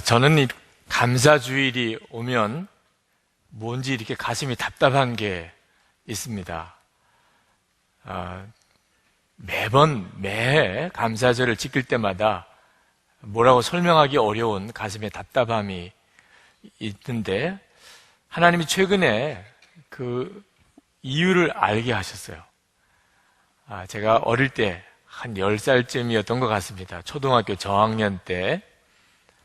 저는 이 감사주일이 오면 뭔지 이렇게 가슴이 답답한 게 있습니다. 매해 감사절을 지킬 때마다 뭐라고 설명하기 어려운 가슴의 답답함이 있는데, 하나님이 최근에 그 이유를 알게 하셨어요. 제가 어릴 때 한 10살쯤이었던 것 같습니다. 초등학교 저학년 때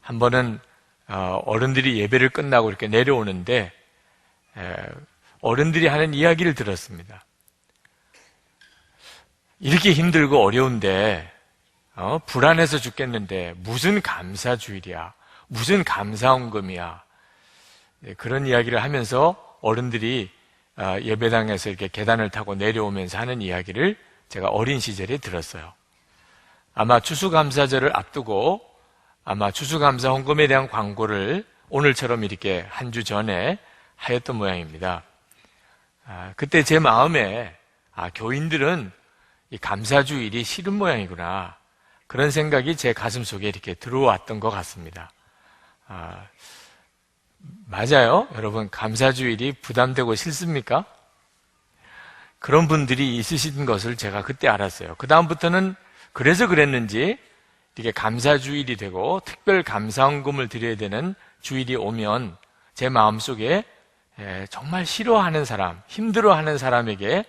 한 번은 어른들이 예배를 끝나고 이렇게 내려오는데 어른들이 하는 이야기를 들었습니다. 이렇게 힘들고 어려운데 불안해서 죽겠는데 무슨 감사주일이야, 무슨 감사헌금이야, 그런 이야기를 하면서 어른들이 예배당에서 이렇게 계단을 타고 내려오면서 하는 이야기를 제가 어린 시절에 들었어요. 아마 추수감사절을 앞두고 아마 추수감사헌금에 대한 광고를 오늘처럼 이렇게 한 주 전에 하였던 모양입니다. 그때 제 마음에 교인들은 이 감사주일이 싫은 모양이구나, 그런 생각이 제 가슴 속에 이렇게 들어왔던 것 같습니다. 맞아요? 여러분, 감사주일이 부담되고 싫습니까? 그런 분들이 있으신 것을 제가 그때 알았어요. 그 다음부터는 그래서 그랬는지 이렇게 감사주일이 되고 특별 감사헌금을 드려야 되는 주일이 오면 제 마음속에 정말 싫어하는 사람, 힘들어하는 사람에게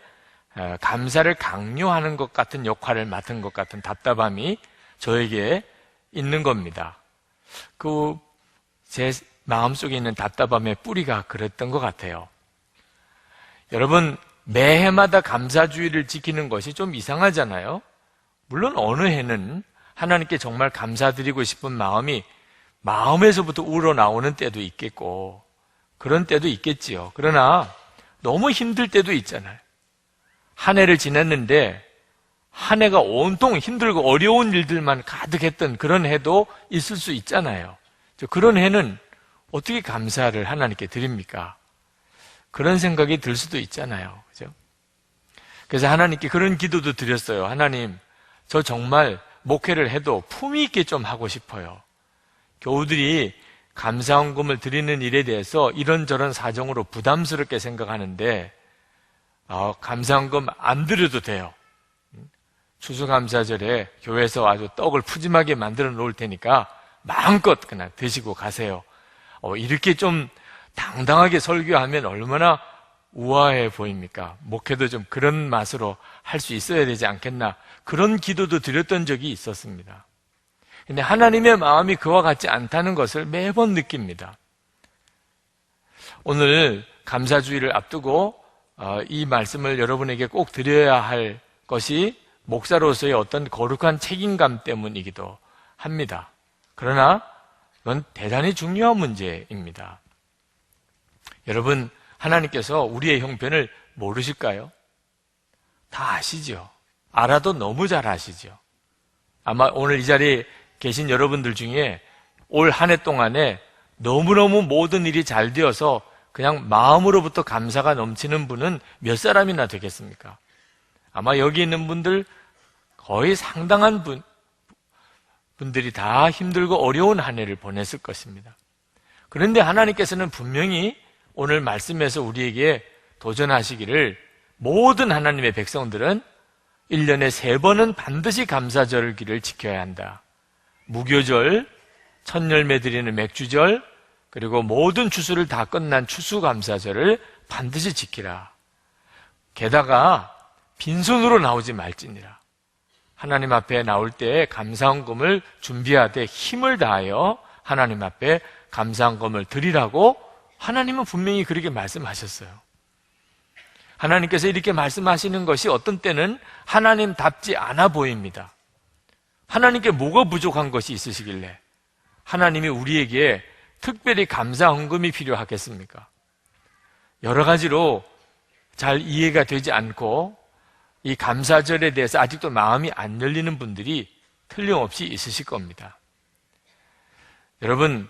감사를 강요하는 것 같은 역할을 맡은 것 같은 답답함이 저에게 있는 겁니다. 제 마음속에 있는 답답함의 뿌리가 그랬던 것 같아요. 여러분, 매해마다 감사주일을 지키는 것이 좀 이상하잖아요. 물론 어느 해는 하나님께 정말 감사드리고 싶은 마음이 마음에서부터 우러나오는 때도 있겠고 그런 때도 있겠지요. 그러나 너무 힘들 때도 있잖아요. 한 해를 지냈는데 한 해가 온통 힘들고 어려운 일들만 가득했던 그런 해도 있을 수 있잖아요. 그런 해는 어떻게 감사를 하나님께 드립니까? 그런 생각이 들 수도 있잖아요. 그죠? 그래서 하나님께 그런 기도도 드렸어요. 하나님, 저 정말 목회를 해도 품위 있게 좀 하고 싶어요. 교우들이 감사헌금을 드리는 일에 대해서 이런저런 사정으로 부담스럽게 생각하는데 감사헌금 안 드려도 돼요. 추수감사절에 교회에서 아주 떡을 푸짐하게 만들어 놓을 테니까 마음껏 그냥 드시고 가세요. 이렇게 좀 당당하게 설교하면 얼마나 우아해 보입니까? 목회도 좀 그런 맛으로 할 수 있어야 되지 않겠나, 그런 기도도 드렸던 적이 있었습니다. 근데 하나님의 마음이 그와 같지 않다는 것을 매번 느낍니다. 오늘 감사주일을 앞두고 이 말씀을 여러분에게 꼭 드려야 할 것이 목사로서의 어떤 거룩한 책임감 때문이기도 합니다. 그러나 이건 대단히 중요한 문제입니다. 여러분, 하나님께서 우리의 형편을 모르실까요? 다 아시죠? 알아도 너무 잘 아시죠? 아마 오늘 이 자리에 계신 여러분들 중에 올 한 해 동안에 너무너무 모든 일이 잘 되어서 그냥 마음으로부터 감사가 넘치는 분은 몇 사람이나 되겠습니까? 아마 여기 있는 분들 거의 상당한 분들이 다 힘들고 어려운 한 해를 보냈을 것입니다. 그런데 하나님께서는 분명히 오늘 말씀에서 우리에게 도전하시기를, 모든 하나님의 백성들은 1년에 3번은 반드시 감사절기를 지켜야 한다. 무교절, 첫 열매 드리는 맥주절, 그리고 모든 추수를 다 끝난 추수감사절을 반드시 지키라. 게다가 빈손으로 나오지 말지니라. 하나님 앞에 나올 때 감사헌금을 준비하되 힘을 다하여 하나님 앞에 감사헌금을 드리라고 하나님은 분명히 그렇게 말씀하셨어요. 하나님께서 이렇게 말씀하시는 것이 어떤 때는 하나님답지 않아 보입니다. 하나님께 뭐가 부족한 것이 있으시길래 하나님이 우리에게 특별히 감사헌금이 필요하겠습니까? 여러 가지로 잘 이해가 되지 않고 이 감사절에 대해서 아직도 마음이 안 열리는 분들이 틀림없이 있으실 겁니다. 여러분,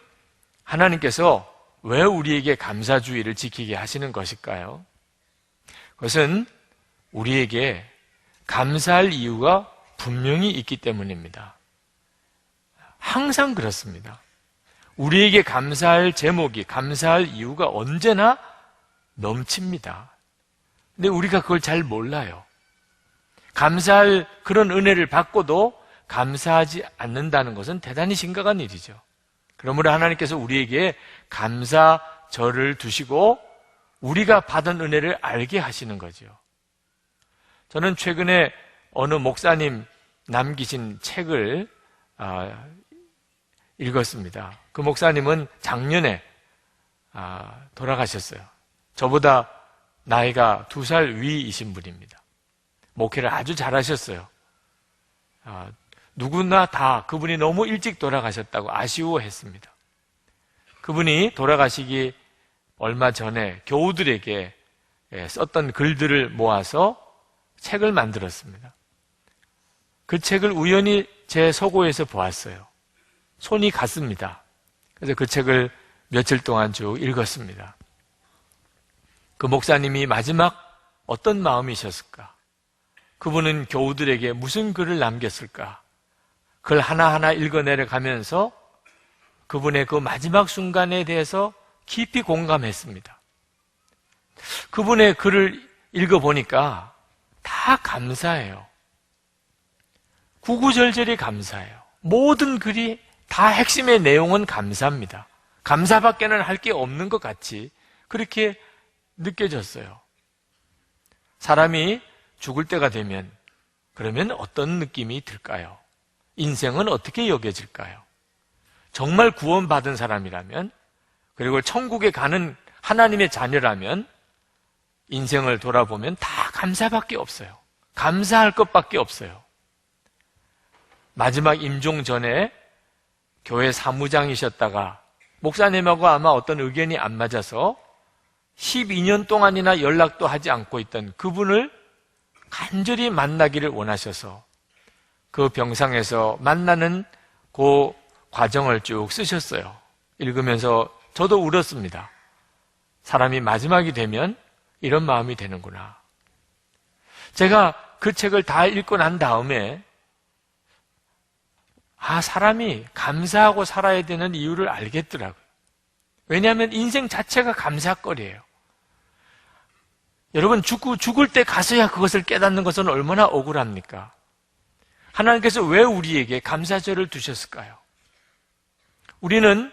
하나님께서 왜 우리에게 감사주의를 지키게 하시는 것일까요? 그것은 우리에게 감사할 이유가 분명히 있기 때문입니다. 항상 그렇습니다. 우리에게 감사할 제목이, 감사할 이유가 언제나 넘칩니다. 근데 우리가 그걸 잘 몰라요. 감사할 그런 은혜를 받고도 감사하지 않는다는 것은 대단히 심각한 일이죠. 그러므로 하나님께서 우리에게 감사절을 두시고 우리가 받은 은혜를 알게 하시는 거죠. 저는 최근에 어느 목사님 남기신 책을 읽었습니다. 그 목사님은 작년에 돌아가셨어요. 저보다 나이가 2살 위이신 분입니다. 목회를 아주 잘하셨어요. 누구나 다 그분이 너무 일찍 돌아가셨다고 아쉬워했습니다. 그분이 돌아가시기 얼마 전에 교우들에게 썼던 글들을 모아서 책을 만들었습니다. 그 책을 우연히 제 서고에서 보았어요. 손이 갔습니다. 그래서 그 책을 며칠 동안 쭉 읽었습니다. 그 목사님이 마지막 어떤 마음이셨을까? 그분은 교우들에게 무슨 글을 남겼을까? 글 하나하나 읽어내려가면서 그분의 그 마지막 순간에 대해서 깊이 공감했습니다. 그분의 글을 읽어보니까 다 감사해요. 구구절절히 감사해요. 모든 글이 다 핵심의 내용은 감사합니다. 감사밖에는 할 게 없는 것 같이 그렇게 느껴졌어요. 사람이 죽을 때가 되면 그러면 어떤 느낌이 들까요? 인생은 어떻게 여겨질까요? 정말 구원받은 사람이라면, 그리고 천국에 가는 하나님의 자녀라면 인생을 돌아보면 다 감사밖에 없어요. 감사할 것밖에 없어요. 마지막 임종 전에 교회 사무장이셨다가 목사님하고 아마 어떤 의견이 안 맞아서 12년 동안이나 연락도 하지 않고 있던 그분을 간절히 만나기를 원하셔서 그 병상에서 만나는 그 과정을 쭉 쓰셨어요. 읽으면서 저도 울었습니다. 사람이 마지막이 되면 이런 마음이 되는구나. 제가 그 책을 다 읽고 난 다음에 사람이 감사하고 살아야 되는 이유를 알겠더라고요. 왜냐하면 인생 자체가 감사거리예요. 여러분, 죽을 때 가서야 그것을 깨닫는 것은 얼마나 억울합니까? 하나님께서 왜 우리에게 감사절을 두셨을까요? 우리는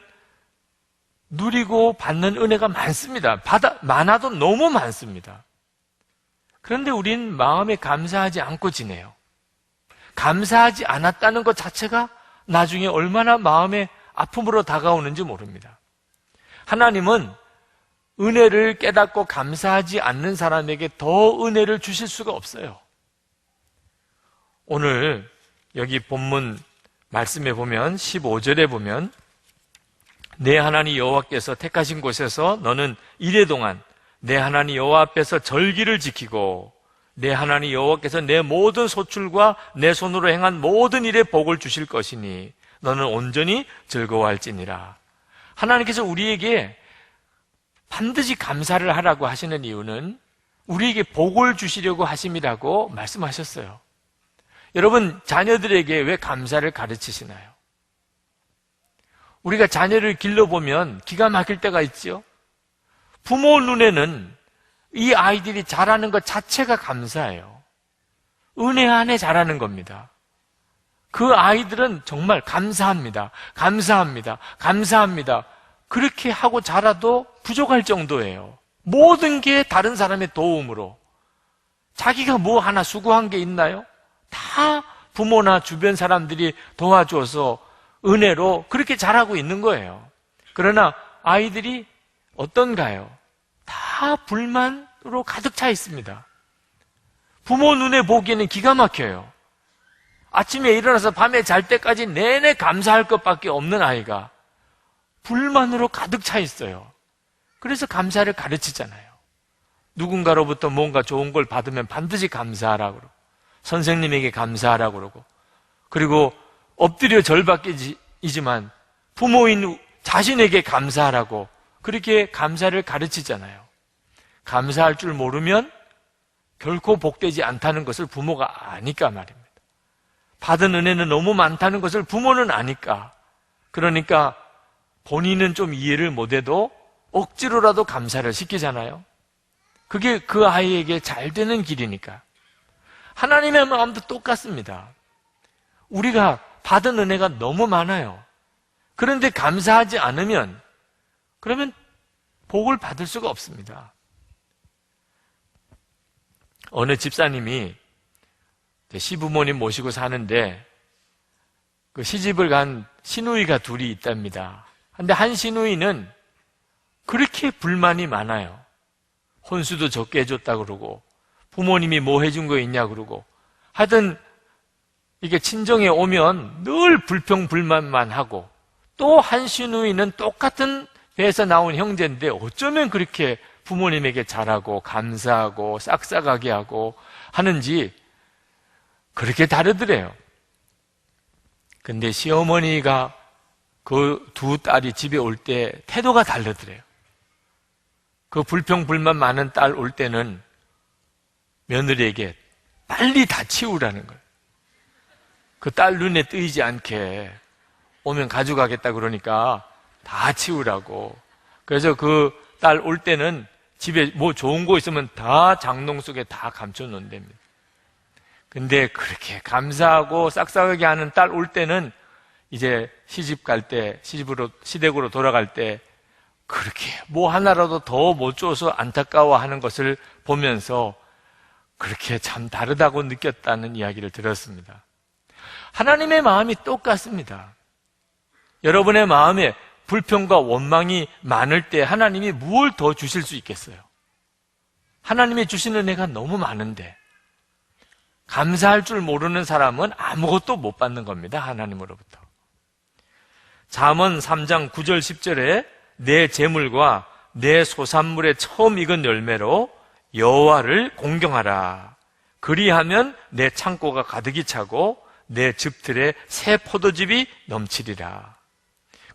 누리고 받는 은혜가 많습니다. 많아도 너무 많습니다. 그런데 우리는 마음에 감사하지 않고 지내요. 감사하지 않았다는 것 자체가 나중에 얼마나 마음의 아픔으로 다가오는지 모릅니다. 하나님은 은혜를 깨닫고 감사하지 않는 사람에게 더 은혜를 주실 수가 없어요. 오늘 여기 본문 말씀에 보면 15절에 보면 내 하나님 여호와께서 택하신 곳에서 너는 이래 동안 내 하나님 여호와 앞에서 절기를 지키고 내 하나님 여호와께서 내 모든 소출과 내 손으로 행한 모든 일에 복을 주실 것이니 너는 온전히 즐거워할지니라. 하나님께서 우리에게 반드시 감사를 하라고 하시는 이유는 우리에게 복을 주시려고 하심이라고 말씀하셨어요. 여러분, 자녀들에게 왜 감사를 가르치시나요? 우리가 자녀를 길러보면 기가 막힐 때가 있죠. 부모 눈에는 이 아이들이 자라는 것 자체가 감사해요. 은혜 안에 자라는 겁니다. 그 아이들은 정말 감사합니다. 감사합니다. 감사합니다. 그렇게 하고 자라도 부족할 정도예요. 모든 게 다른 사람의 도움으로. 자기가 뭐 하나 수고한 게 있나요? 다 부모나 주변 사람들이 도와줘서 은혜로 그렇게 자라고 있는 거예요. 그러나 아이들이 어떤가요? 다 불만으로 가득 차 있습니다. 부모 눈에 보기에는 기가 막혀요. 아침에 일어나서 밤에 잘 때까지 내내 감사할 것밖에 없는 아이가 불만으로 가득 차 있어요. 그래서 감사를 가르치잖아요. 누군가로부터 뭔가 좋은 걸 받으면 반드시 감사하라고 그러고, 선생님에게 감사하라고 그러고, 그리고 엎드려 절받기이지만 부모인 자신에게 감사하라고 그렇게 감사를 가르치잖아요. 감사할 줄 모르면 결코 복되지 않다는 것을 부모가 아니까 말입니다. 받은 은혜는 너무 많다는 것을 부모는 아니까. 그러니까 본인은 좀 이해를 못해도 억지로라도 감사를 시키잖아요. 그게 그 아이에게 잘 되는 길이니까. 하나님의 마음도 똑같습니다. 우리가 받은 은혜가 너무 많아요. 그런데 감사하지 않으면 그러면 복을 받을 수가 없습니다. 어느 집사님이 시부모님 모시고 사는데 그 시집을 간 시누이가 둘이 있답니다. 근데 한 시누이는 그렇게 불만이 많아요. 혼수도 적게 해줬다 그러고 부모님이 뭐 해준 거 있냐 그러고 하여튼 이게 친정에 오면 늘 불평불만만 하고 또 한 시누이는 똑같은 배에서 나온 형제인데 어쩌면 그렇게 부모님에게 잘하고 감사하고 싹싹하게 하고 하는지 그렇게 다르더래요. 근데 시어머니가 그 두 딸이 집에 올 때 태도가 다르더래요. 그 불평불만 많은 딸 올 때는 며느리에게 빨리 다 치우라는 거예요. 그 딸 눈에 뜨이지 않게 오면 가져가겠다 그러니까 다 치우라고. 그래서 그 딸 올 때는 집에 뭐 좋은 거 있으면 다 장롱 속에 다 감춰 놓는답니다. 근데 그렇게 감사하고 싹싹하게 하는 딸 올 때는 이제 시집 갈 때, 시댁으로 돌아갈 때 그렇게 뭐 하나라도 더 못 줘서 안타까워하는 것을 보면서 그렇게 참 다르다고 느꼈다는 이야기를 들었습니다. 하나님의 마음이 똑같습니다. 여러분의 마음에 불평과 원망이 많을 때 하나님이 무엇을 더 주실 수 있겠어요? 하나님이 주시는 은혜가 너무 많은데 감사할 줄 모르는 사람은 아무것도 못 받는 겁니다. 하나님으로부터. 잠언 3장 9절 10절에 내 재물과 내 소산물의 처음 익은 열매로 여호와를 공경하라. 그리하면 내 창고가 가득히 차고 내 즙틀에 새 포도즙이 넘치리라.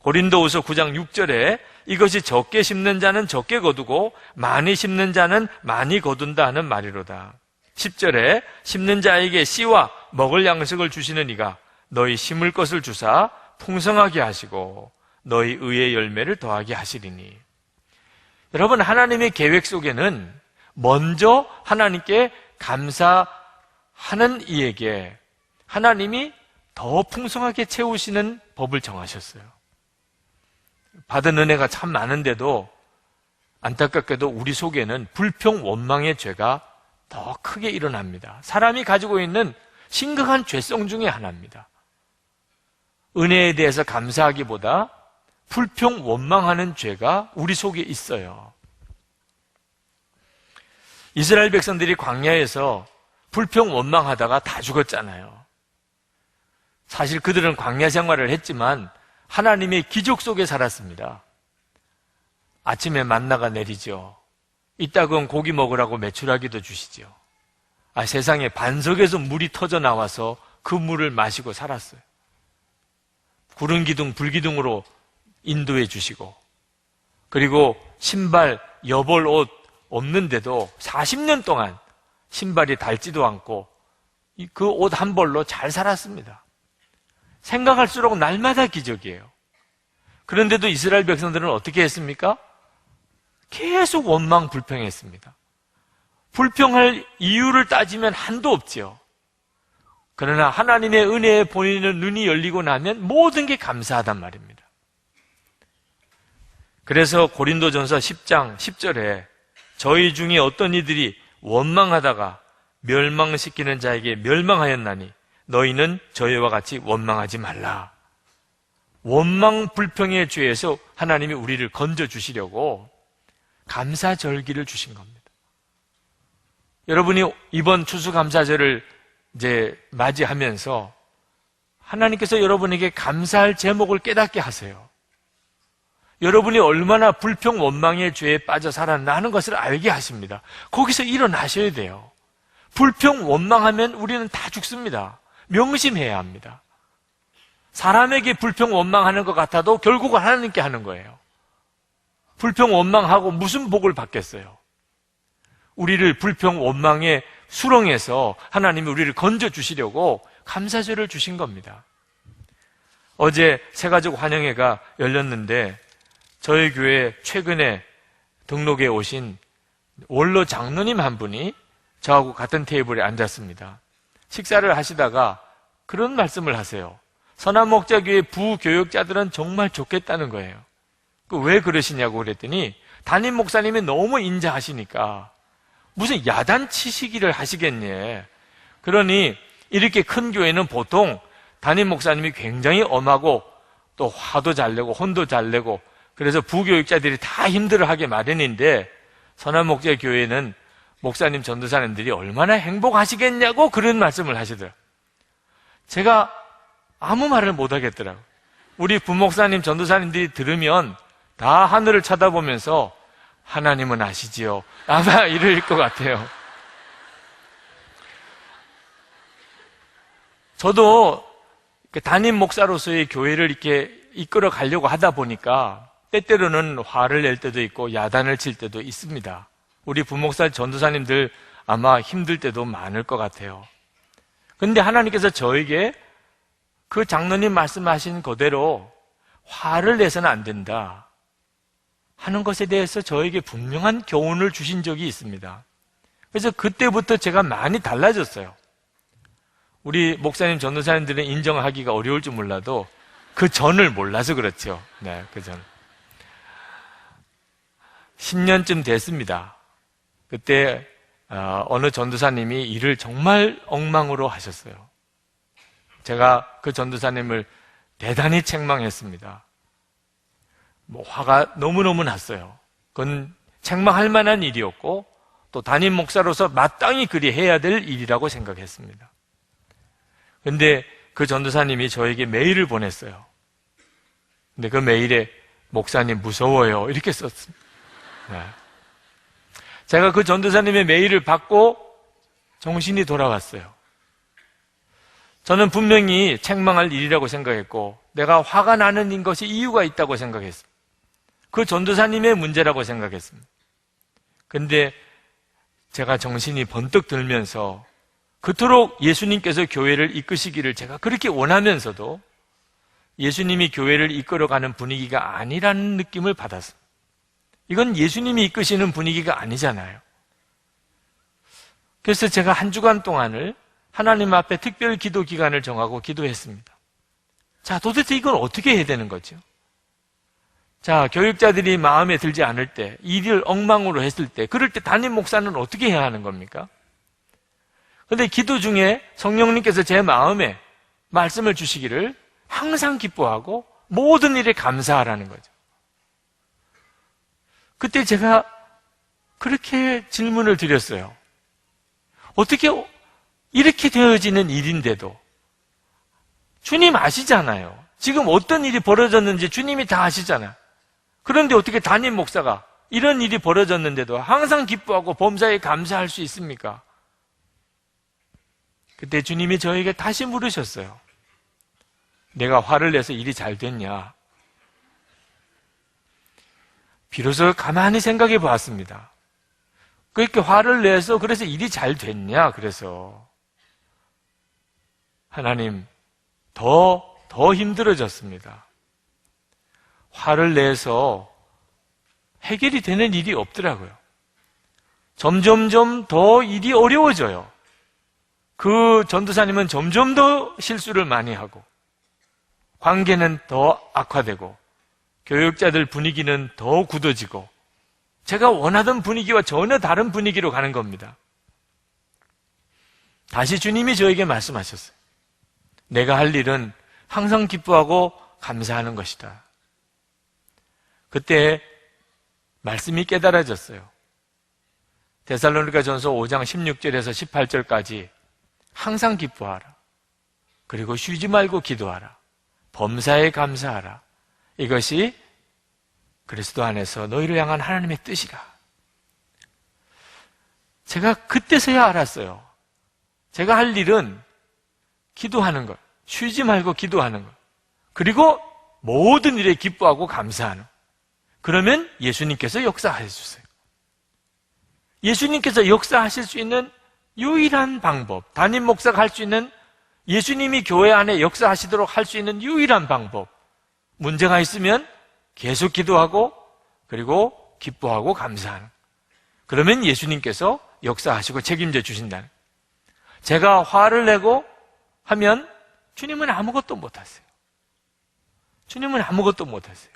고린도후서 9장 6절에 이것이 적게 심는 자는 적게 거두고 많이 심는 자는 많이 거둔다 하는 말이로다. 10절에 심는 자에게 씨와 먹을 양식을 주시는 이가 너희 심을 것을 주사 풍성하게 하시고 너희 의의 열매를 더하게 하시리니. 여러분, 하나님의 계획 속에는 먼저 하나님께 감사하는 이에게 하나님이 더 풍성하게 채우시는 법을 정하셨어요. 받은 은혜가 참 많은데도 안타깝게도 우리 속에는 불평, 원망의 죄가 더 크게 일어납니다. 사람이 가지고 있는 심각한 죄성 중에 하나입니다. 은혜에 대해서 감사하기보다 불평, 원망하는 죄가 우리 속에 있어요. 이스라엘 백성들이 광야에서 불평, 원망하다가 다 죽었잖아요. 사실 그들은 광야 생활을 했지만 하나님의 기적 속에 살았습니다. 아침에 만나가 내리죠. 이따금 고기 먹으라고 메추라기도 주시죠. 세상에 반석에서 물이 터져 나와서 그 물을 마시고 살았어요. 구름 기둥, 불기둥으로 인도해 주시고, 그리고 신발, 여벌 옷 없는데도 40년 동안 신발이 닳지도 않고 그 옷 한 벌로 잘 살았습니다. 생각할수록 날마다 기적이에요. 그런데도 이스라엘 백성들은 어떻게 했습니까? 계속 원망, 불평했습니다. 불평할 이유를 따지면 한도 없지요. 그러나 하나님의 은혜에 보이는 눈이 열리고 나면 모든 게 감사하단 말입니다. 그래서 고린도전서 10장 10절에 저희 중에 어떤 이들이 원망하다가 멸망시키는 자에게 멸망하였나니 너희는 저희와 같이 원망하지 말라. 원망 불평의 죄에서 하나님이 우리를 건져주시려고 감사절기를 주신 겁니다. 여러분이 이번 추수감사절을 이제 맞이하면서 하나님께서 여러분에게 감사할 제목을 깨닫게 하세요. 여러분이 얼마나 불평, 원망의 죄에 빠져 살았나 하는 것을 알게 하십니다. 거기서 일어나셔야 돼요. 불평, 원망하면 우리는 다 죽습니다. 명심해야 합니다. 사람에게 불평, 원망하는 것 같아도 결국은 하나님께 하는 거예요. 불평, 원망하고 무슨 복을 받겠어요? 우리를 불평, 원망의 수렁에서 하나님이 우리를 건져주시려고 감사절을 주신 겁니다. 어제 새가족 환영회가 열렸는데 저희 교회 최근에 등록에 오신 원로 장로님 한 분이 저하고 같은 테이블에 앉았습니다. 식사를 하시다가 그런 말씀을 하세요. 선한목자교회 부교역자들은 정말 좋겠다는 거예요. 왜 그러시냐고 그랬더니 담임 목사님이 너무 인자하시니까 무슨 야단치시기를 하시겠니? 그러니 이렇게 큰 교회는 보통 담임 목사님이 굉장히 엄하고 또 화도 잘 내고 혼도 잘 내고 그래서 부교육자들이 다 힘들어하게 마련인데 선한목자교회는 목사님 전도사님들이 얼마나 행복하시겠냐고 그런 말씀을 하시더라고요. 제가 아무 말을 못 하겠더라고요. 우리 부목사님 전도사님들이 들으면 다 하늘을 쳐다보면서 하나님은 아시지요? 아마 이럴 것 같아요. 저도 담임 목사로서의 교회를 이렇게 이끌어 가려고 하다 보니까 때때로는 화를 낼 때도 있고 야단을 칠 때도 있습니다. 우리 부목사 전도사님들 아마 힘들 때도 많을 것 같아요. 그런데 하나님께서 저에게 그 장로님 말씀하신 그대로 화를 내서는 안 된다 하는 것에 대해서 저에게 분명한 교훈을 주신 적이 있습니다. 그래서 그때부터 제가 많이 달라졌어요. 우리 목사님, 전도사님들은 인정하기가 어려울지 몰라도 그 전을 몰라서 그렇죠. 네, 그 전. 10년쯤 됐습니다. 그때 어느 전도사님이 일을 정말 엉망으로 하셨어요. 제가 그 전도사님을 대단히 책망했습니다. 화가 너무너무 났어요. 그건 책망할 만한 일이었고 또 담임 목사로서 마땅히 그리 해야 될 일이라고 생각했습니다. 그런데 그 전도사님이 저에게 메일을 보냈어요. 근데 그 메일에 목사님 무서워요 이렇게 썼습니다. 네. 제가 그 전도사님의 메일을 받고 정신이 돌아왔어요. 저는 분명히 책망할 일이라고 생각했고 내가 화가 나는 것이 이유가 있다고 생각했습니다. 그 전도사님의 문제라고 생각했습니다. 그런데 제가 정신이 번뜩 들면서 그토록 예수님께서 교회를 이끄시기를 제가 그렇게 원하면서도 예수님이 교회를 이끌어가는 분위기가 아니라는 느낌을 받았습니다. 이건 예수님이 이끄시는 분위기가 아니잖아요. 그래서 제가 한 주간 동안을 하나님 앞에 특별 기도 기간을 정하고 기도했습니다. 자, 도대체 이건 어떻게 해야 되는 거죠? 자, 교육자들이 마음에 들지 않을 때, 일을 엉망으로 했을 때, 그럴 때 담임 목사는 어떻게 해야 하는 겁니까? 그런데 기도 중에 성령님께서 제 마음에 말씀을 주시기를 항상 기뻐하고 모든 일에 감사하라는 거죠. 그때 제가 그렇게 질문을 드렸어요. 어떻게 이렇게 되어지는 일인데도 주님 아시잖아요. 지금 어떤 일이 벌어졌는지 주님이 다 아시잖아요. 그런데 어떻게 담임 목사가 이런 일이 벌어졌는데도 항상 기뻐하고 범사에 감사할 수 있습니까? 그때 주님이 저에게 다시 물으셨어요. 내가 화를 내서 일이 잘 됐냐? 비로소 가만히 생각해 보았습니다. 그렇게 화를 내서 그래서 일이 잘 됐냐? 그래서 하나님 더 힘들어졌습니다. 화를 내서 해결이 되는 일이 없더라고요. 점점점 더 일이 어려워져요. 그 전도사님은 점점 더 실수를 많이 하고 관계는 더 악화되고 교육자들 분위기는 더 굳어지고 제가 원하던 분위기와 전혀 다른 분위기로 가는 겁니다. 다시 주님이 저에게 말씀하셨어요. 내가 할 일은 항상 기뻐하고 감사하는 것이다. 그때 말씀이 깨달아졌어요. 데살로니가전서 5장 16절에서 18절까지 항상 기뻐하라. 그리고 쉬지 말고 기도하라. 범사에 감사하라. 이것이 그리스도 안에서 너희를 향한 하나님의 뜻이라. 제가 그때서야 알았어요. 제가 할 일은 기도하는 것, 쉬지 말고 기도하는 것, 그리고 모든 일에 기뻐하고 감사하는 것. 그러면 예수님께서 역사해 주세요. 예수님께서 역사하실 수 있는 유일한 방법, 담임 목사가 할 수 있는 예수님이 교회 안에 역사하시도록 할 수 있는 유일한 방법. 문제가 있으면 계속 기도하고 그리고 기뻐하고 감사하는. 그러면 예수님께서 역사하시고 책임져 주신다는. 제가 화를 내고 하면 주님은 아무것도 못하세요. 주님은 아무것도 못하세요.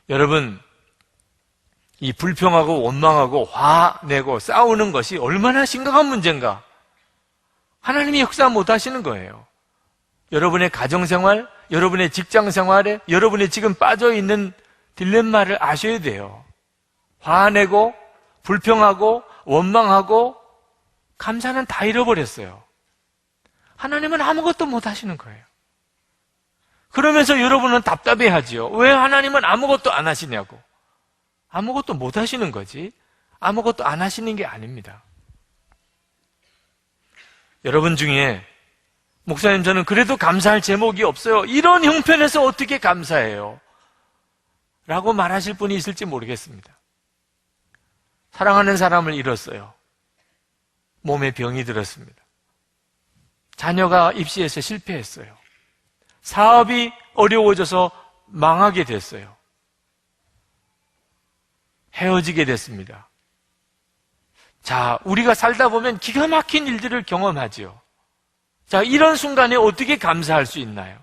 여러분, 이 불평하고 원망하고 화내고 싸우는 것이 얼마나 심각한 문제인가. 하나님이 역사 못하시는 거예요. 여러분의 가정생활, 여러분의 직장생활에 여러분이 지금 빠져있는 딜레마를 아셔야 돼요. 화내고 불평하고 원망하고 감사는 다 잃어버렸어요. 하나님은 아무것도 못하시는 거예요. 그러면서 여러분은 답답해하지요. 왜 하나님은 아무것도 안 하시냐고. 아무것도 못하시는 거지 아무것도 안 하시는 게 아닙니다. 여러분 중에 목사님 저는 그래도 감사할 제목이 없어요. 이런 형편에서 어떻게 감사해요? 라고 말하실 분이 있을지 모르겠습니다. 사랑하는 사람을 잃었어요. 몸에 병이 들었습니다. 자녀가 입시에서 실패했어요. 사업이 어려워져서 망하게 됐어요. 헤어지게 됐습니다. 자, 우리가 살다 보면 기가 막힌 일들을 경험하지요. 자, 이런 순간에 어떻게 감사할 수 있나요?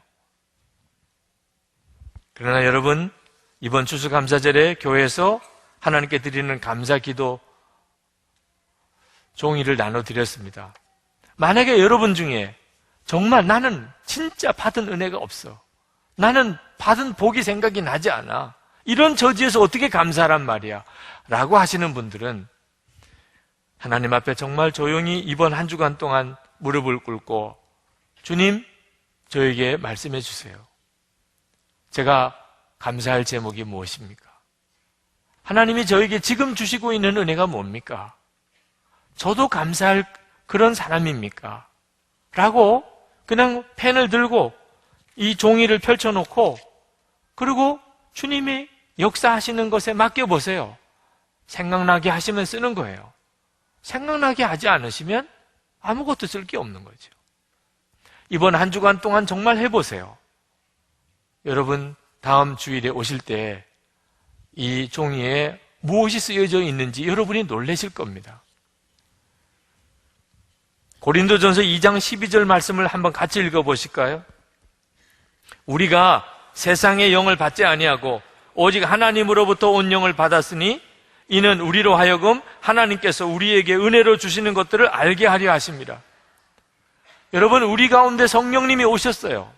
그러나 여러분, 이번 추수감사절에 교회에서 하나님께 드리는 감사기도 종이를 나눠드렸습니다. 만약에 여러분 중에 정말 나는 진짜 받은 은혜가 없어. 나는 받은 복이 생각이 나지 않아. 이런 처지에서 어떻게 감사하란 말이야. 라고 하시는 분들은 하나님 앞에 정말 조용히 이번 한 주간 동안 무릎을 꿇고 주님, 저에게 말씀해 주세요. 제가 감사할 제목이 무엇입니까? 하나님이 저에게 지금 주시고 있는 은혜가 뭡니까? 저도 감사할 그런 사람입니까? 라고 그냥 펜을 들고 이 종이를 펼쳐놓고 그리고 주님이 역사하시는 것에 맡겨보세요. 생각나게 하시면 쓰는 거예요. 생각나게 하지 않으시면 아무것도 쓸 게 없는 거죠. 이번 한 주간 동안 정말 해보세요. 여러분 다음 주일에 오실 때 이 종이에 무엇이 쓰여져 있는지 여러분이 놀라실 겁니다. 고린도전서 2장 12절 말씀을 한번 같이 읽어보실까요? 우리가 세상의 영을 받지 아니하고 오직 하나님으로부터 온 영을 받았으니 이는 우리로 하여금 하나님께서 우리에게 은혜로 주시는 것들을 알게 하려 하십니다. 여러분, 우리 가운데 성령님이 오셨어요.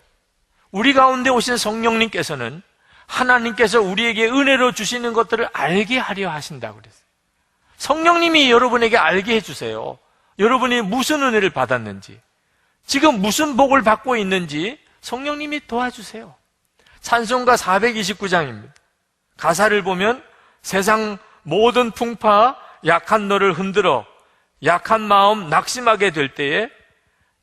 우리 가운데 오신 성령님께서는 하나님께서 우리에게 은혜로 주시는 것들을 알게 하려 하신다고 그랬어요. 성령님이 여러분에게 알게 해주세요. 여러분이 무슨 은혜를 받았는지, 지금 무슨 복을 받고 있는지 성령님이 도와주세요. 찬송가 429장입니다. 가사를 보면 세상 모든 풍파 약한 너를 흔들어 약한 마음 낙심하게 될 때에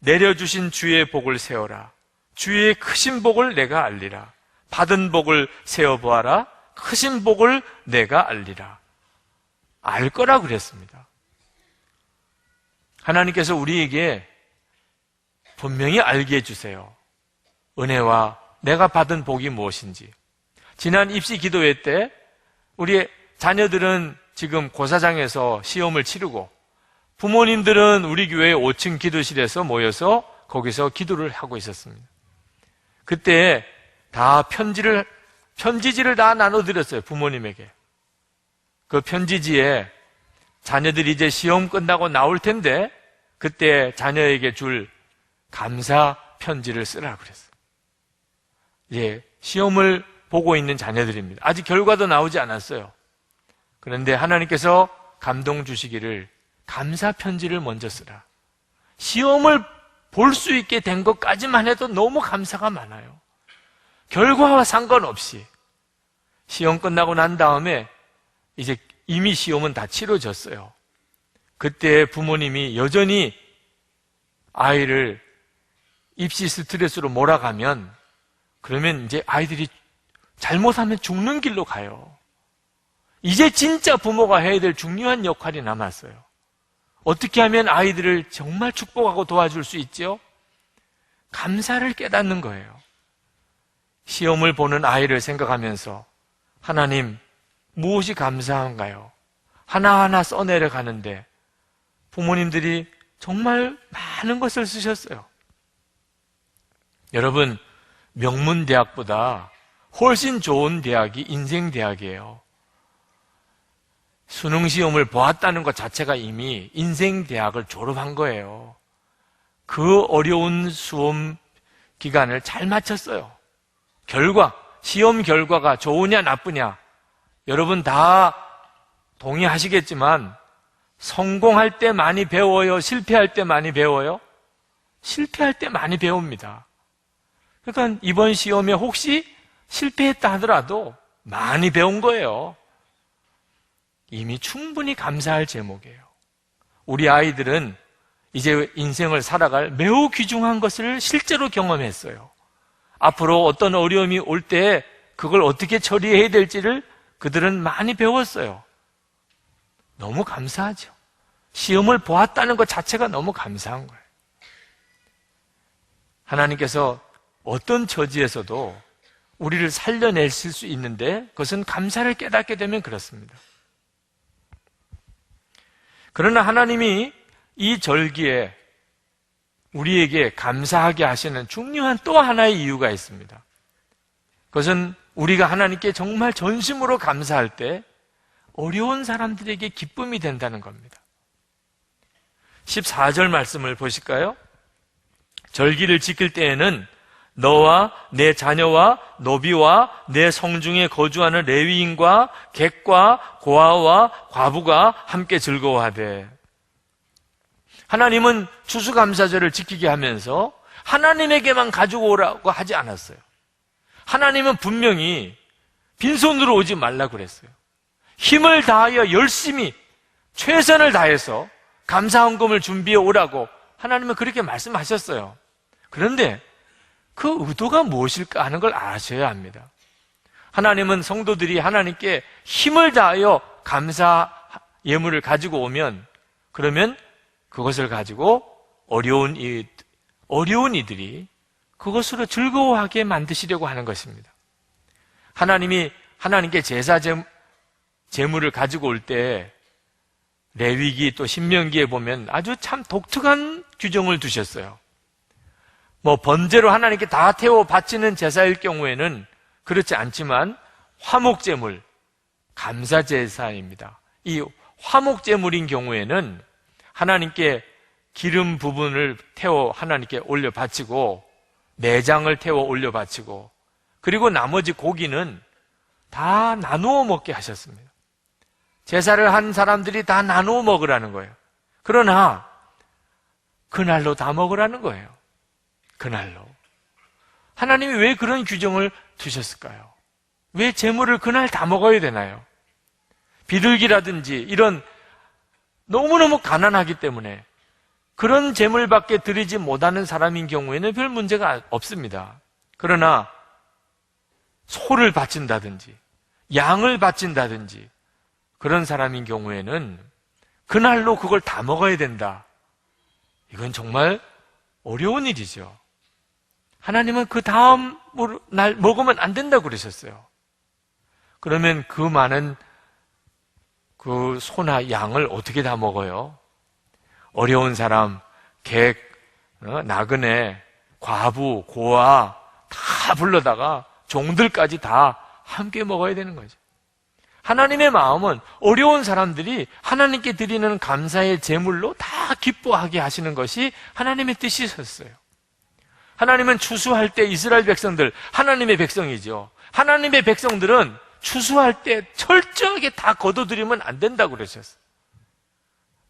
내려주신 주의 복을 세워라. 주의 크신 복을 내가 알리라. 받은 복을 세어보아라. 크신 복을 내가 알리라. 알 거라 그랬습니다. 하나님께서 우리에게 분명히 알게 해주세요. 은혜와 내가 받은 복이 무엇인지. 지난 입시 기도회 때 우리 자녀들은 지금 고사장에서 시험을 치르고 부모님들은 우리 교회 5층 기도실에서 모여서 거기서 기도를 하고 있었습니다. 그때 다 편지지를 다 나눠드렸어요. 부모님에게. 그 편지지에 자녀들이 이제 시험 끝나고 나올 텐데 그때 자녀에게 줄 감사 편지를 쓰라고 그랬어요. 예, 시험을 보고 있는 자녀들입니다. 아직 결과도 나오지 않았어요. 그런데 하나님께서 감동 주시기를 감사 편지를 먼저 쓰라. 시험을 볼 수 있게 된 것까지만 해도 너무 감사가 많아요. 결과와 상관없이. 시험 끝나고 난 다음에 이제 이미 시험은 다 치러졌어요. 그때 부모님이 여전히 아이를 입시 스트레스로 몰아가면 그러면 이제 아이들이 잘못하면 죽는 길로 가요. 이제 진짜 부모가 해야 될 중요한 역할이 남았어요. 어떻게 하면 아이들을 정말 축복하고 도와줄 수 있죠? 감사를 깨닫는 거예요. 시험을 보는 아이를 생각하면서 하나님, 무엇이 감사한가요? 하나하나 써내려 가는데 부모님들이 정말 많은 것을 쓰셨어요. 여러분, 명문대학보다 훨씬 좋은 대학이 인생대학이에요. 수능시험을 보았다는 것 자체가 이미 인생대학을 졸업한 거예요. 그 어려운 수험 기간을 잘 마쳤어요. 시험 결과가 좋으냐 나쁘냐 여러분 다 동의하시겠지만 성공할 때 많이 배워요? 실패할 때 많이 배워요? 실패할 때 많이 배웁니다. 그러니까 이번 시험에 혹시 실패했다 하더라도 많이 배운 거예요. 이미 충분히 감사할 제목이에요. 우리 아이들은 이제 인생을 살아갈 매우 귀중한 것을 실제로 경험했어요. 앞으로 어떤 어려움이 올 때 그걸 어떻게 처리해야 될지를 그들은 많이 배웠어요. 너무 감사하죠. 시험을 보았다는 것 자체가 너무 감사한 거예요. 하나님께서 어떤 처지에서도 우리를 살려내실 수 있는데 그것은 감사를 깨닫게 되면 그렇습니다. 그러나 하나님이 이 절기에 우리에게 감사하게 하시는 중요한 또 하나의 이유가 있습니다. 그것은 우리가 하나님께 정말 전심으로 감사할 때 어려운 사람들에게 기쁨이 된다는 겁니다. 14절 말씀을 보실까요? 절기를 지킬 때에는 너와 내 자녀와 노비와 내 성중에 거주하는 레위인과 객과 고아와 과부가 함께 즐거워하되. 하나님은 추수감사절을 지키게 하면서 하나님에게만 가지고 오라고 하지 않았어요. 하나님은 분명히 빈손으로 오지 말라고 그랬어요. 힘을 다하여 열심히 최선을 다해서 감사헌금을 준비해 오라고 하나님은 그렇게 말씀하셨어요. 그런데 그 의도가 무엇일까 하는 걸 아셔야 합니다. 하나님은 성도들이 하나님께 힘을 다하여 감사 예물을 가지고 오면 그러면 그것을 가지고 어려운 이들이 그것으로 즐거워하게 만드시려고 하는 것입니다. 하나님이 하나님께 제사 제물을 가지고 올 때 레위기 또 신명기에 보면 아주 참 독특한 규정을 두셨어요. 번제로 하나님께 다 태워 바치는 제사일 경우에는 그렇지 않지만 화목제물, 감사제사입니다. 이 화목제물인 경우에는 하나님께 기름 부분을 태워 하나님께 올려 바치고 내장을 태워 올려 바치고 그리고 나머지 고기는 다 나누어 먹게 하셨습니다. 제사를 한 사람들이 다 나누어 먹으라는 거예요. 그러나 그날로 다 먹으라는 거예요. 그날로. 하나님이 왜 그런 규정을 두셨을까요? 왜 제물을 그날 다 먹어야 되나요? 비둘기라든지 이런 너무너무 가난하기 때문에 그런 제물밖에 드리지 못하는 사람인 경우에는 별 문제가 없습니다. 그러나 소를 바친다든지 양을 바친다든지 그런 사람인 경우에는 그날로 그걸 다 먹어야 된다. 이건 정말 어려운 일이죠. 하나님은 그 다음 날 먹으면 안 된다고 그러셨어요. 그러면 그 많은 그 소나 양을 어떻게 다 먹어요? 어려운 사람, 객, 나그네, 과부, 고아 다 불러다가 종들까지 다 함께 먹어야 되는 거죠. 하나님의 마음은 어려운 사람들이 하나님께 드리는 감사의 제물로 다 기뻐하게 하시는 것이 하나님의 뜻이셨어요. 하나님은 추수할 때 이스라엘 백성들, 하나님의 백성이죠. 하나님의 백성들은 추수할 때 철저하게 다 거둬들이면 안 된다고 그러셨어요.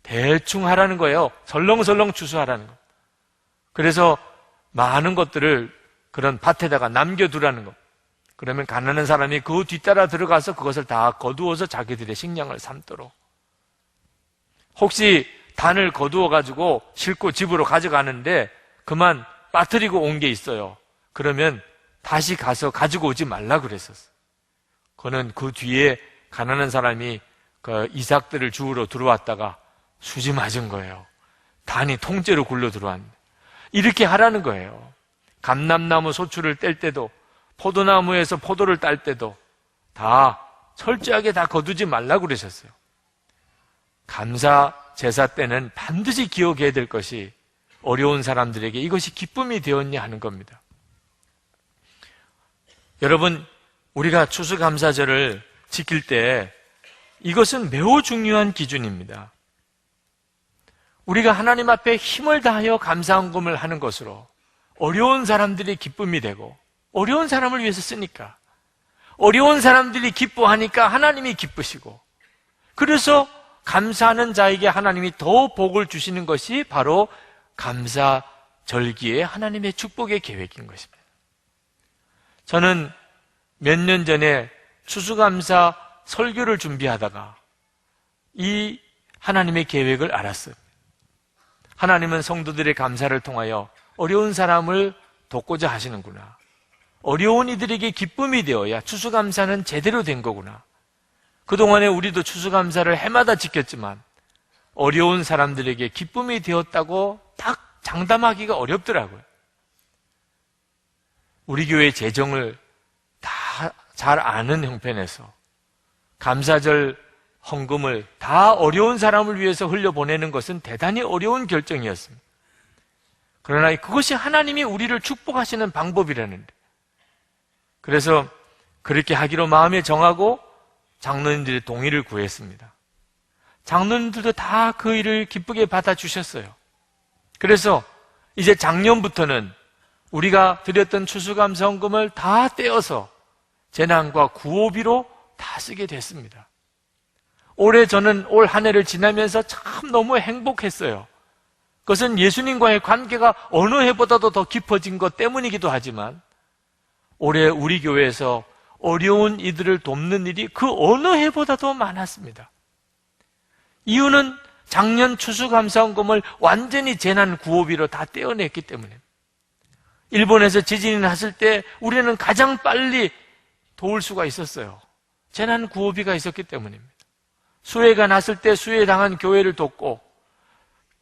대충 하라는 거예요. 설렁설렁 추수하라는 거. 그래서 많은 것들을 그런 밭에다가 남겨두라는 거. 그러면 가난한 사람이 그 뒤따라 들어가서 그것을 다 거두어서 자기들의 식량을 삼도록. 혹시 단을 거두어가지고 싣고 집으로 가져가는데 그만 빠뜨리고 온 게 있어요. 그러면 다시 가서 가지고 오지 말라 그랬었어요. 그는 그 뒤에 가난한 사람이 그 이삭들을 주우러 들어왔다가 수지 맞은 거예요. 단이 통째로 굴러 들어왔는데 이렇게 하라는 거예요. 감람나무 소출을 뗄 때도, 포도나무에서 포도를 딸 때도 다 철저하게 다 거두지 말라고 그러셨어요. 감사 제사 때는 반드시 기억해야 될 것이 어려운 사람들에게 이것이 기쁨이 되었냐 하는 겁니다. 여러분, 우리가 추수감사절을 지킬 때 이것은 매우 중요한 기준입니다. 우리가 하나님 앞에 힘을 다하여 감사헌금을 하는 것으로 어려운 사람들이 기쁨이 되고, 어려운 사람을 위해서 쓰니까, 어려운 사람들이 기뻐하니까 하나님이 기쁘시고, 그래서 감사하는 자에게 하나님이 더 복을 주시는 것이 바로 감사절기에 하나님의 축복의 계획인 것입니다. 저는 몇 년 전에 추수감사 설교를 준비하다가 이 하나님의 계획을 알았어요. 하나님은 성도들의 감사를 통하여 어려운 사람을 돕고자 하시는구나. 어려운 이들에게 기쁨이 되어야 추수감사는 제대로 된 거구나. 그동안에 우리도 추수감사를 해마다 지켰지만 어려운 사람들에게 기쁨이 되었다고 딱 장담하기가 어렵더라고요. 우리 교회 재정을 다 잘 아는 형편에서 감사절 헌금을 다 어려운 사람을 위해서 흘려보내는 것은 대단히 어려운 결정이었습니다. 그러나 그것이 하나님이 우리를 축복하시는 방법이라는데, 그래서 그렇게 하기로 마음에 정하고 장로님들의 동의를 구했습니다. 장로님들도 다 그 일을 기쁘게 받아주셨어요. 그래서 이제 작년부터는 우리가 드렸던 추수감사헌금을 다 떼어서 재난과 구호비로 다 쓰게 됐습니다. 올해 저는 올 한 해를 지나면서 참 너무 행복했어요. 그것은 예수님과의 관계가 어느 해보다도 더 깊어진 것 때문이기도 하지만 올해 우리 교회에서 어려운 이들을 돕는 일이 그 어느 해보다도 많았습니다. 이유는 작년 추수감사헌금을 완전히 재난구호비로 다 떼어냈기 때문에, 일본에서 지진이 났을 때 우리는 가장 빨리 도울 수가 있었어요. 재난구호비가 있었기 때문입니다. 수해가 났을 때 수해당한 교회를 돕고,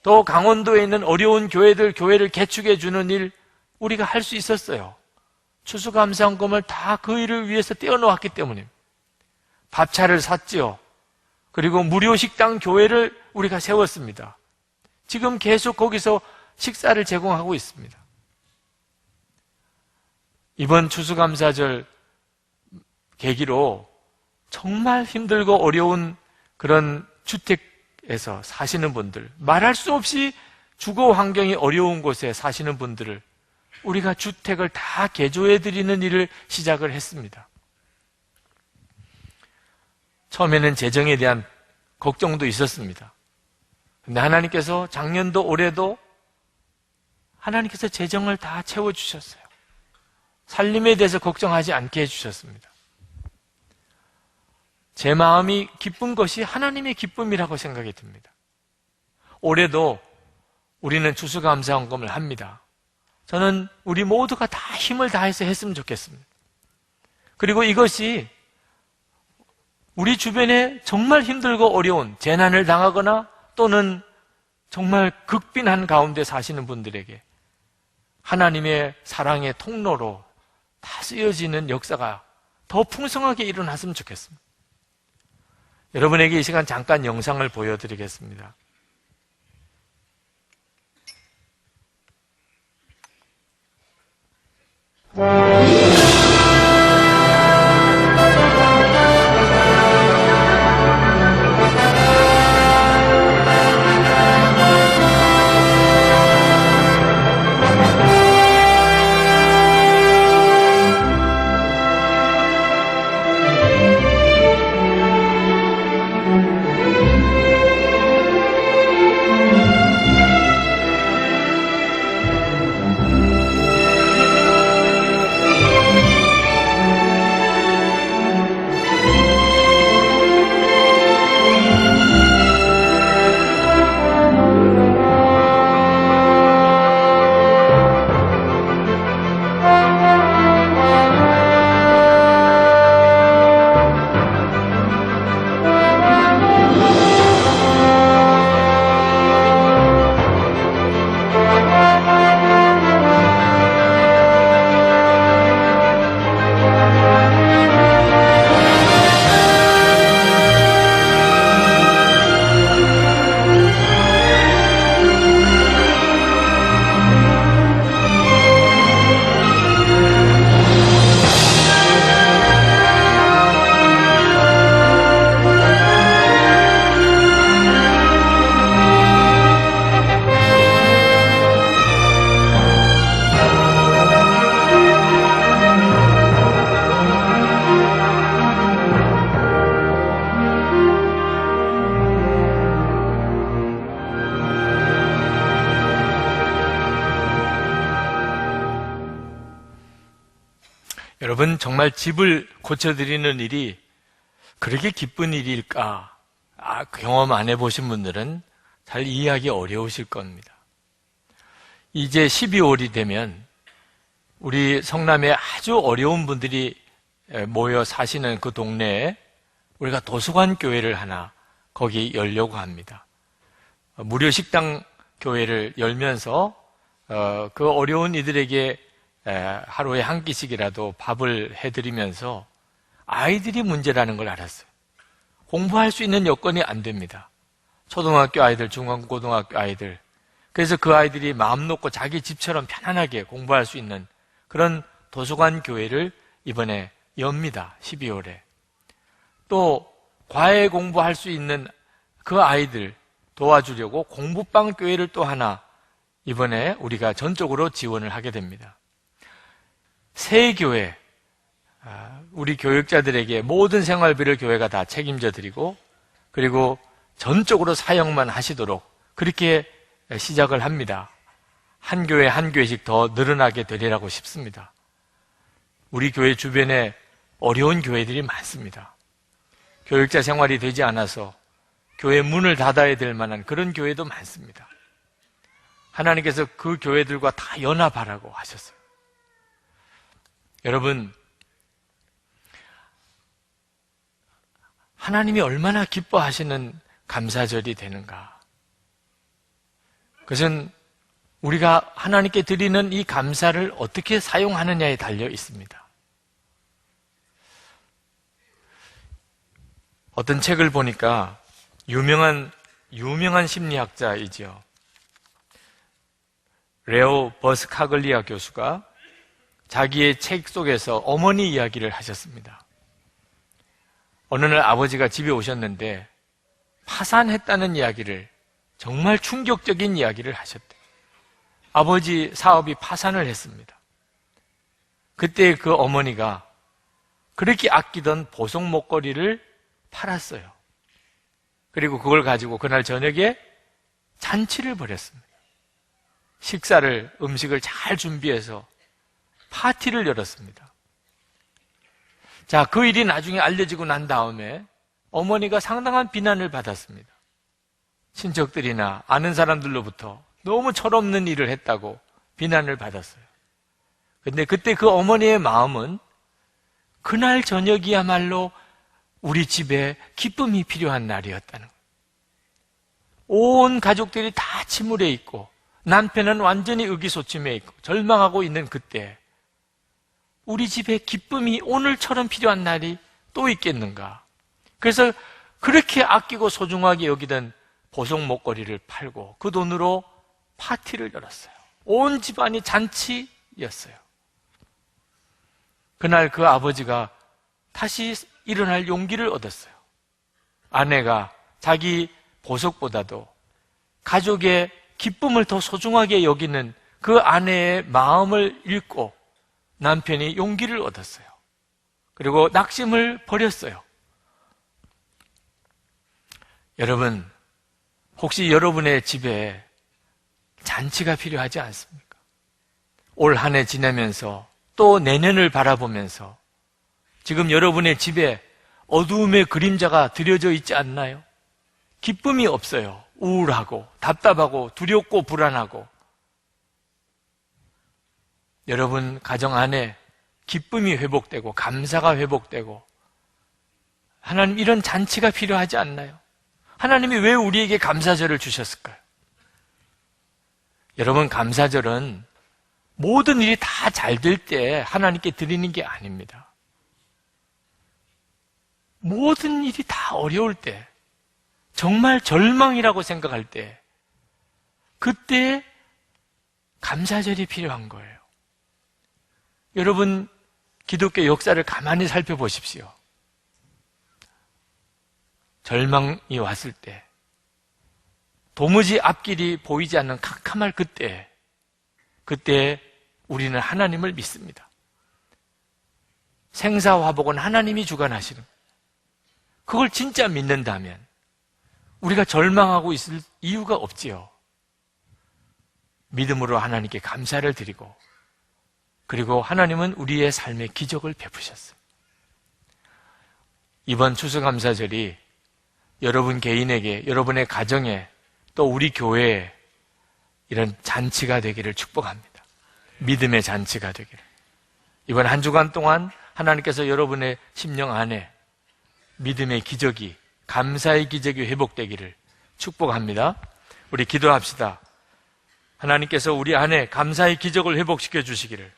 또 강원도에 있는 어려운 교회를 개축해 주는 일 우리가 할 수 있었어요. 추수감사헌금을 다 그 일을 위해서 떼어놓았기 때문입니다. 밥차를 샀지요. 그리고 무료 식당 교회를 우리가 세웠습니다. 지금 계속 거기서 식사를 제공하고 있습니다. 이번 추수감사절 계기로 정말 힘들고 어려운 그런 주택에서 사시는 분들, 말할 수 없이 주거 환경이 어려운 곳에 사시는 분들을 우리가 주택을 다 개조해드리는 일을 시작을 했습니다. 처음에는 재정에 대한 걱정도 있었습니다. 근데 하나님께서 작년도 올해도 하나님께서 재정을 다 채워주셨어요. 살림에 대해서 걱정하지 않게 해주셨습니다. 제 마음이 기쁜 것이 하나님의 기쁨이라고 생각이 듭니다. 올해도 우리는 추수감사헌금을 합니다. 저는 우리 모두가 다 힘을 다해서 했으면 좋겠습니다. 그리고 이것이 우리 주변에 정말 힘들고 어려운 재난을 당하거나 또는 정말 극빈한 가운데 사시는 분들에게 하나님의 사랑의 통로로 다 쓰여지는 역사가 더 풍성하게 일어났으면 좋겠습니다. 여러분에게 이 시간 잠깐 영상을 보여드리겠습니다. 여러분, 정말 집을 고쳐드리는 일이 그렇게 기쁜 일일까? 경험 안 해보신 분들은 잘 이해하기 어려우실 겁니다. 이제 12월이 되면 우리 성남에 아주 어려운 분들이 모여 사시는 그 동네에 우리가 도서관 교회를 하나 거기 열려고 합니다. 무료 식당 교회를 열면서 그 어려운 이들에게 하루에 한 끼씩이라도 밥을 해드리면서 아이들이 문제라는 걸 알았어요. 공부할 수 있는 여건이 안 됩니다. 초등학교 아이들, 중고등학교 아이들. 그래서 그 아이들이 마음 놓고 자기 집처럼 편안하게 공부할 수 있는 그런 도서관 교회를 이번에 엽니다. 12월에. 또 과외 공부할 수 있는 그 아이들 도와주려고 공부방 교회를 또 하나 이번에 우리가 전적으로 지원을 하게 됩니다. 새 교회, 우리 교육자들에게 모든 생활비를 교회가 다 책임져 드리고 그리고 전적으로 사역만 하시도록 그렇게 시작을 합니다. 한 교회 한 교회씩 더 늘어나게 되리라고 싶습니다. 우리 교회 주변에 어려운 교회들이 많습니다. 교육자 생활이 되지 않아서 교회 문을 닫아야 될 만한 그런 교회도 많습니다. 하나님께서 그 교회들과 다 연합하라고 하셨어요. 여러분, 하나님이 얼마나 기뻐하시는 감사절이 되는가. 그것은 우리가 하나님께 드리는 이 감사를 어떻게 사용하느냐에 달려 있습니다. 어떤 책을 보니까 유명한 심리학자이죠. 레오 버스카글리아 교수가 자기의 책 속에서 어머니 이야기를 하셨습니다. 어느 날 아버지가 집에 오셨는데 파산했다는 이야기를, 정말 충격적인 이야기를 하셨대요. 아버지 사업이 파산을 했습니다. 그때 그 어머니가 그렇게 아끼던 보석 목걸이를 팔았어요. 그리고 그걸 가지고 그날 저녁에 잔치를 벌였습니다. 음식을 잘 준비해서 파티를 열었습니다. 자, 그 일이 나중에 알려지고 난 다음에 어머니가 상당한 비난을 받았습니다. 친척들이나 아는 사람들로부터 너무 철없는 일을 했다고 비난을 받았어요. 근데 그때 그 어머니의 마음은 그날 저녁이야말로 우리 집에 기쁨이 필요한 날이었다는 거예요. 온 가족들이 다 침울해 있고 남편은 완전히 의기소침해 있고 절망하고 있는 그때 우리 집에 기쁨이 오늘처럼 필요한 날이 또 있겠는가. 그래서 그렇게 아끼고 소중하게 여기던 보석 목걸이를 팔고 그 돈으로 파티를 열었어요. 온 집안이 잔치였어요. 그날 그 아버지가 다시 일어날 용기를 얻었어요. 아내가 자기 보석보다도 가족의 기쁨을 더 소중하게 여기는 그 아내의 마음을 읽고 남편이 용기를 얻었어요. 그리고 낙심을 버렸어요. 여러분, 혹시 여러분의 집에 잔치가 필요하지 않습니까? 올 한 해 지내면서 또 내년을 바라보면서 지금 여러분의 집에 어두움의 그림자가 드려져 있지 않나요? 기쁨이 없어요. 우울하고 답답하고 두렵고 불안하고. 여러분 가정 안에 기쁨이 회복되고 감사가 회복되고 하나님 이런 잔치가 필요하지 않나요? 하나님이 왜 우리에게 감사절을 주셨을까요? 여러분, 감사절은 모든 일이 다 잘 될 때 하나님께 드리는 게 아닙니다. 모든 일이 다 어려울 때, 정말 절망이라고 생각할 때, 그때 감사절이 필요한 거예요. 여러분, 기독교 역사를 가만히 살펴보십시오. 절망이 왔을 때, 도무지 앞길이 보이지 않는 캄캄할 그때 우리는 하나님을 믿습니다. 생사화복은 하나님이 주관하시는, 그걸 진짜 믿는다면 우리가 절망하고 있을 이유가 없지요. 믿음으로 하나님께 감사를 드리고 그리고 하나님은 우리의 삶에 기적을 베푸셨습니다. 이번 추수감사절이 여러분 개인에게, 여러분의 가정에, 또 우리 교회에 이런 잔치가 되기를 축복합니다. 믿음의 잔치가 되기를. 이번 한 주간 동안 하나님께서 여러분의 심령 안에 믿음의 기적이, 감사의 기적이 회복되기를 축복합니다. 우리 기도합시다. 하나님께서 우리 안에 감사의 기적을 회복시켜 주시기를,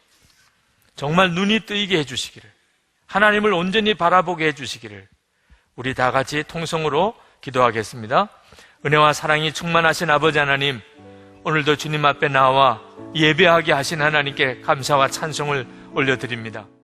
정말 눈이 뜨이게 해주시기를, 하나님을 온전히 바라보게 해주시기를 우리 다 같이 통성으로 기도하겠습니다. 은혜와 사랑이 충만하신 아버지 하나님, 오늘도 주님 앞에 나와 예배하게 하신 하나님께 감사와 찬송을 올려드립니다.